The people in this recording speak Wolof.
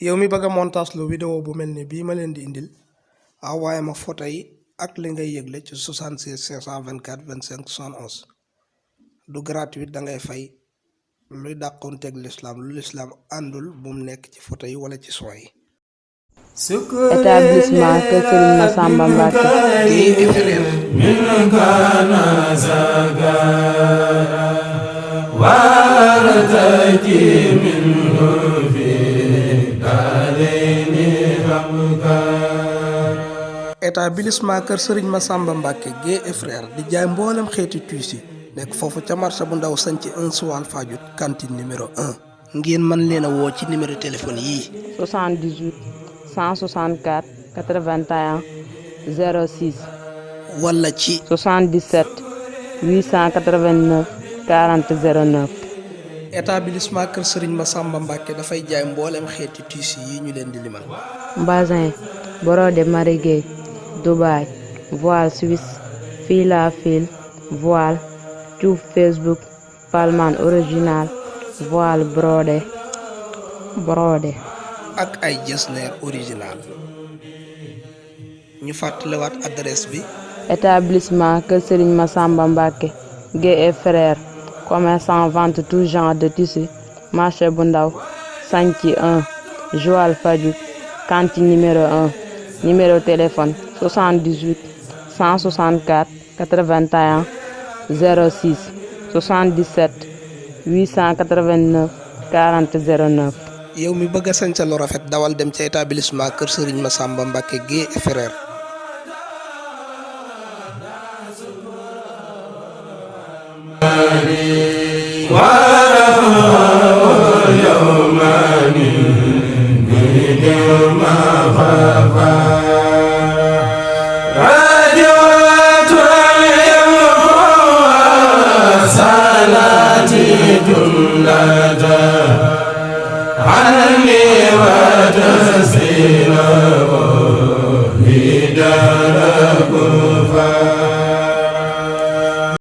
yow mi bëgg a montage lu vidéo bu mel ni bii ma leen di indil envoyé ma photo yi ak li ngay yëgle ci 76 524 25 71 du gratuit da ngay fay luy dàqoonteeg l'islam lu l'islam àndul bu mu nekk ci photo yi wala ci son yi. établissement Kër Serigne Massamba Mbacké établissement Kër Serigne Massamba Mbacké Guèye et frère di jaay mboolem xeeti tuuti nekk foofu ca marché bu ndaw sañ ci 1 Suwal Fadiouth cantine numéro 1 ngeen mën leen a woo ci numéro téléphone yii 78 164 81 06 wala ci 77 889 40 09 établissement Kër Serigne Massamba Mbacké dafay jaay mboolem xeeti tuuti yi ñu leen di limal bazin brodé marigué Dubaï voile suisse fil à fil voile cuub Facebook palman original voile brodé ak ay jesner original ñu fàttaliwaat adresse bi établissement Kër Serigne Massamba Mbacké Guèye et frères commerçant vente tout genre de tissus marché bu ndaw Santhi 1 Joal Fadiouth cantine numéro 1 numéro téléphone 78 164 81 06 77 889 40 09. yow mi bëgg a sañsa lu rafet dawal dem ca établissement Kër Serigne Massamba Mbacké Guèye et frères. عني وتسليمه بدار كفار